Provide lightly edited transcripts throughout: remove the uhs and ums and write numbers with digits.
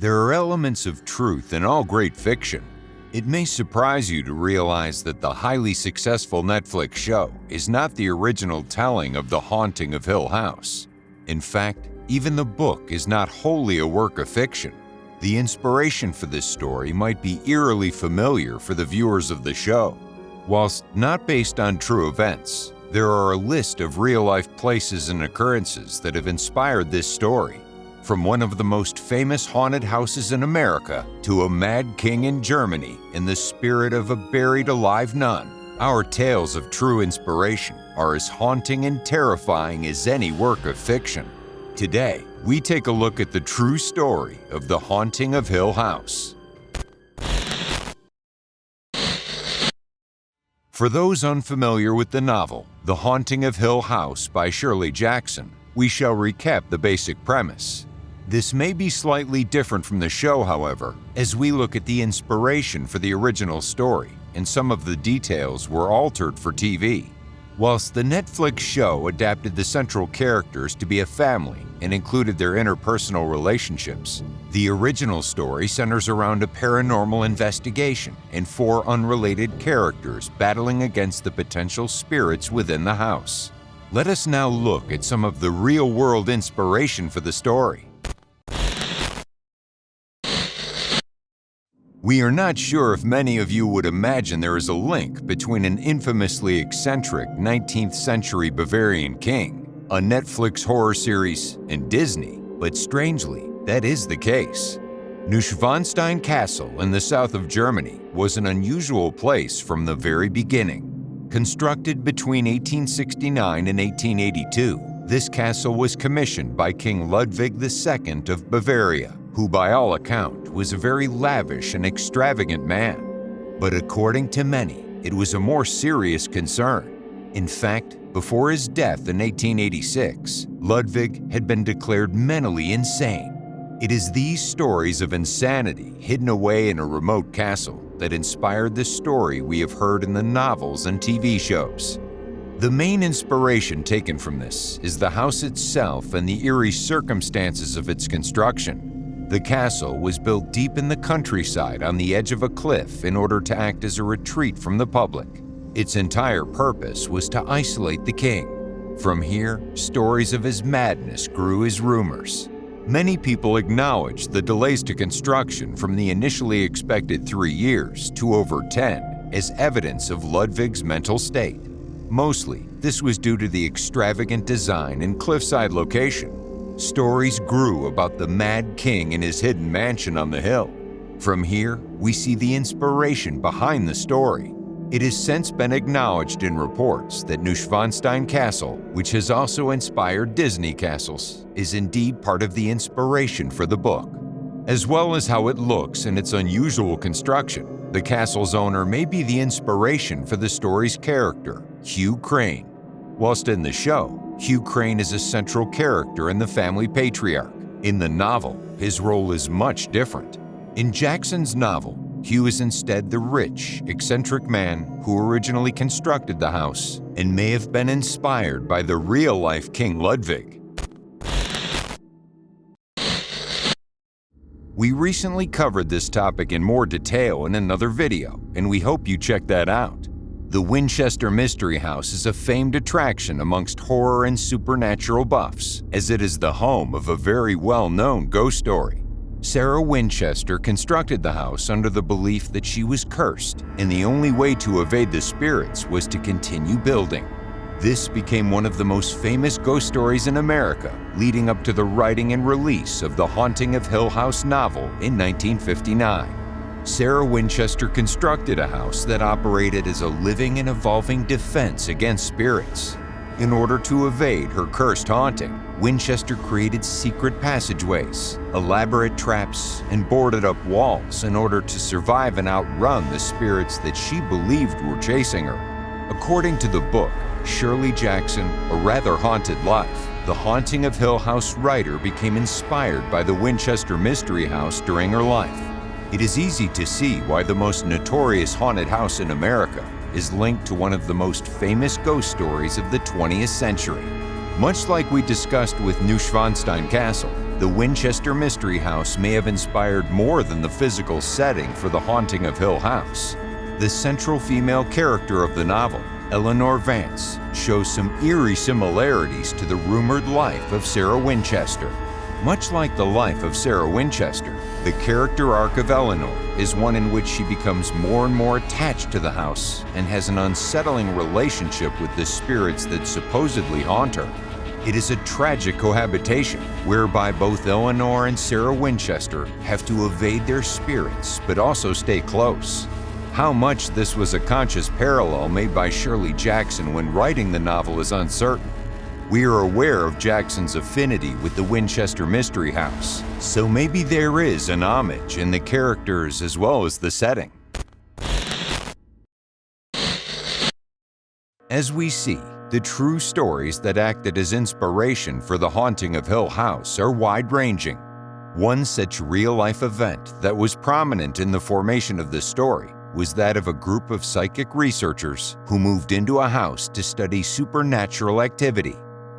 There are elements of truth in all great fiction. It may surprise you to realize that the highly successful Netflix show is not the original telling of The Haunting of Hill House. In fact, even the book is not wholly a work of fiction. The inspiration for this story might be eerily familiar for the viewers of the show. Whilst not based on true events, there are a list of real-life places and occurrences that have inspired this story. From one of the most famous haunted houses in America to a mad king in Germany in the spirit of a buried alive nun, our tales of true inspiration are as haunting and terrifying as any work of fiction. Today, we take a look at the true story of The Haunting of Hill House. For those unfamiliar with the novel, The Haunting of Hill House by Shirley Jackson, we shall recap the basic premise. This may be slightly different from the show, however, as we look at the inspiration for the original story, and some of the details were altered for TV. Whilst the Netflix show adapted the central characters to be a family and included their interpersonal relationships, the original story centers around a paranormal investigation and 4 unrelated characters battling against the potential spirits within the house. Let us now look at some of the real-world inspiration for the story. We are not sure if many of you would imagine there is a link between an infamously eccentric 19th century Bavarian king, a Netflix horror series, and Disney, but strangely, that is the case. Neuschwanstein Castle in the south of Germany was an unusual place from the very beginning. Constructed between 1869 and 1882, this castle was commissioned by King Ludwig II of Bavaria, who by all account was a very lavish and extravagant man. But according to many, it was a more serious concern. In fact, before his death in 1886, Ludwig had been declared mentally insane. It is these stories of insanity hidden away in a remote castle that inspired the story we have heard in the novels and TV shows. The main inspiration taken from this is the house itself and the eerie circumstances of its construction. The castle was built deep in the countryside on the edge of a cliff in order to act as a retreat from the public. Its entire purpose was to isolate the king. From here, stories of his madness grew as rumors. Many people acknowledged the delays to construction from the initially expected 3 years to over 10 as evidence of Ludwig's mental state. Mostly, this was due to the extravagant design and cliffside location. Stories grew about the Mad King and his hidden mansion on the hill. From here, we see the inspiration behind the story. It has since been acknowledged in reports that Neuschwanstein Castle, which has also inspired Disney castles, is indeed part of the inspiration for the book. As well as how it looks and its unusual construction, the castle's owner may be the inspiration for the story's character, Hugh Crane. Whilst in the show, Hugh Crane is a central character and the family patriarch. In the novel, his role is much different. In Jackson's novel, Hugh is instead the rich, eccentric man who originally constructed the house and may have been inspired by the real-life King Ludwig. We recently covered this topic in more detail in another video, and we hope you check that out. The Winchester Mystery House is a famed attraction amongst horror and supernatural buffs, as it is the home of a very well-known ghost story. Sarah Winchester constructed the house under the belief that she was cursed, and the only way to evade the spirits was to continue building. This became one of the most famous ghost stories in America, leading up to the writing and release of The Haunting of Hill House novel in 1959. Sarah Winchester constructed a house that operated as a living and evolving defense against spirits. In order to evade her cursed haunting, Winchester created secret passageways, elaborate traps, and boarded up walls in order to survive and outrun the spirits that she believed were chasing her. According to the book, Shirley Jackson, A Rather Haunted Life, the Haunting of Hill House writer became inspired by the Winchester Mystery House during her life. It is easy to see why the most notorious haunted house in America is linked to one of the most famous ghost stories of the 20th century. Much like we discussed with Neuschwanstein Castle, The Winchester Mystery House may have inspired more than the physical setting for The Haunting of Hill House. The central female character of the novel, Eleanor Vance, shows some eerie similarities to the rumored life of Sarah Winchester. Much like the life of Sarah Winchester, the character arc of Eleanor is one in which she becomes more and more attached to the house and has an unsettling relationship with the spirits that supposedly haunt her. It is a tragic cohabitation whereby both Eleanor and Sarah Winchester have to evade their spirits but also stay close. How much this was a conscious parallel made by Shirley Jackson when writing the novel is uncertain. We are aware of Jackson's affinity with the Winchester Mystery House, so maybe there is an homage in the characters as well as the setting. As we see, the true stories that acted as inspiration for The Haunting of Hill House are wide-ranging. One such real-life event that was prominent in the formation of the story was that of a group of psychic researchers who moved into a house to study supernatural activity.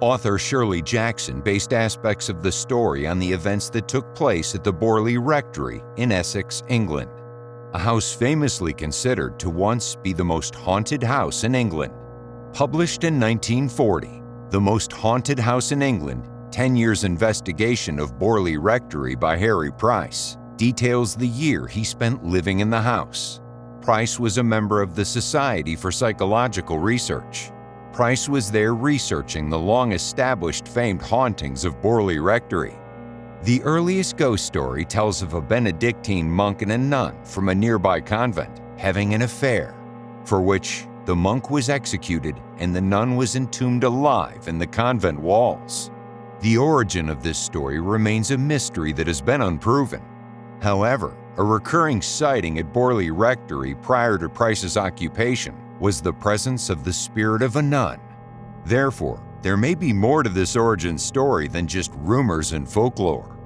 Author Shirley Jackson based aspects of the story on the events that took place at the Borley Rectory in Essex, England, a house famously considered to once be the most haunted house in England. Published in 1940, The Most Haunted House in England, 10 Years Investigation of Borley Rectory by Harry Price, details the year he spent living in the house. Price was a member of the Society for Psychological Research. Price was there researching the long-established famed hauntings of Borley Rectory. The earliest ghost story tells of a Benedictine monk and a nun from a nearby convent having an affair, for which the monk was executed and the nun was entombed alive in the convent walls. The origin of this story remains a mystery that has been unproven. However, a recurring sighting at Borley Rectory prior to Price's occupation was the presence of the spirit of a nun. Therefore, there may be more to this origin story than just rumors and folklore.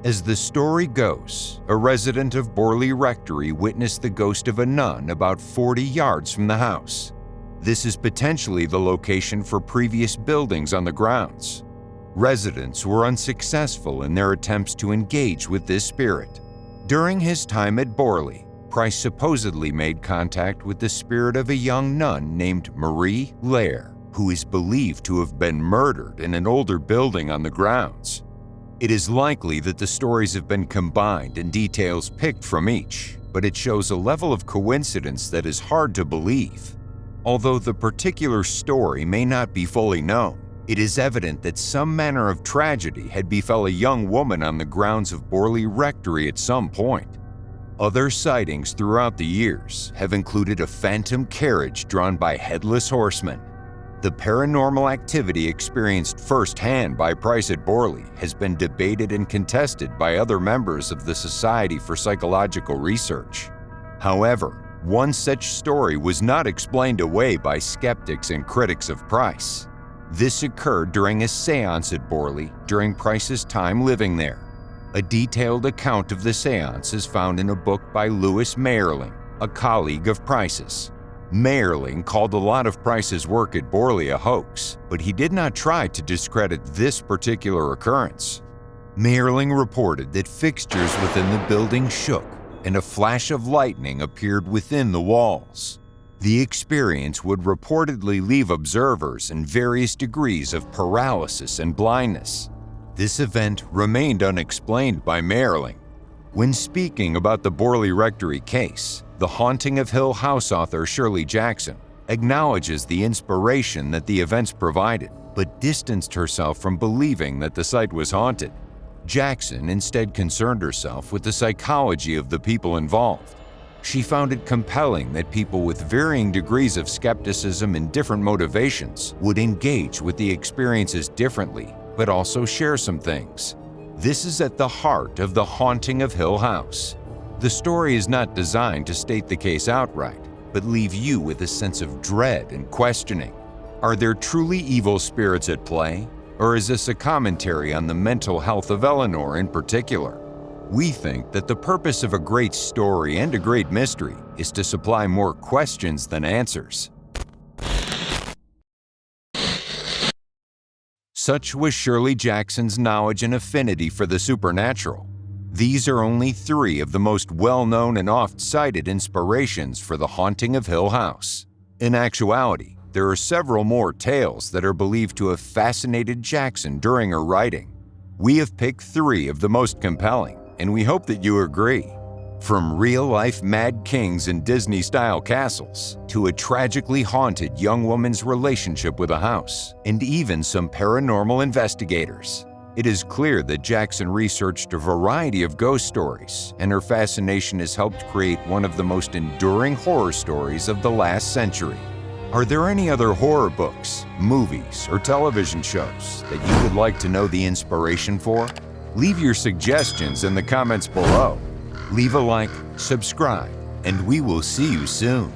As the story goes, a resident of Borley Rectory witnessed the ghost of a nun about 40 yards from the house. This is potentially the location for previous buildings on the grounds. Residents were unsuccessful in their attempts to engage with this spirit. During his time at Borley, Price supposedly made contact with the spirit of a young nun named Marie Lair, who is believed to have been murdered in an older building on the grounds. It is likely that the stories have been combined and details picked from each, but it shows a level of coincidence that is hard to believe. Although the particular story may not be fully known, it is evident that some manner of tragedy had befell a young woman on the grounds of Borley Rectory at some point. Other sightings throughout the years have included a phantom carriage drawn by headless horsemen. The paranormal activity experienced firsthand by Price at Borley has been debated and contested by other members of the Society for Psychological Research. However, one such story was not explained away by skeptics and critics of Price. This occurred during a séance at Borley during Price's time living there. A detailed account of the séance is found in a book by Louis Mayerling, a colleague of Price's. Mayerling called a lot of Price's work at Borley a hoax, but he did not try to discredit this particular occurrence. Mayerling reported that fixtures within the building shook and a flash of lightning appeared within the walls. The experience would reportedly leave observers in various degrees of paralysis and blindness. This event remained unexplained by Mayerling. When speaking about the Borley Rectory case, The Haunting of Hill House author Shirley Jackson acknowledges the inspiration that the events provided, but distanced herself from believing that the site was haunted. Jackson instead concerned herself with the psychology of the people involved. She found it compelling that people with varying degrees of skepticism and different motivations would engage with the experiences differently, but also share some things. This is at the heart of The Haunting of Hill House. The story is not designed to state the case outright, but leave you with a sense of dread and questioning. Are there truly evil spirits at play? Or is this a commentary on the mental health of Eleanor in particular? We think that the purpose of a great story and a great mystery is to supply more questions than answers. Such was Shirley Jackson's knowledge and affinity for the supernatural. These are only 3 of the most well-known and oft-cited inspirations for the haunting of Hill House. In actuality, there are several more tales that are believed to have fascinated Jackson during her writing. We have picked 3 of the most compelling, and we hope that you agree. From real-life mad kings in Disney-style castles, to a tragically haunted young woman's relationship with a house, and even some paranormal investigators. It is clear that Jackson researched a variety of ghost stories, and her fascination has helped create one of the most enduring horror stories of the last century. Are there any other horror books, movies, or television shows that you would like to know the inspiration for? Leave your suggestions in the comments below. Leave a like, subscribe, and we will see you soon.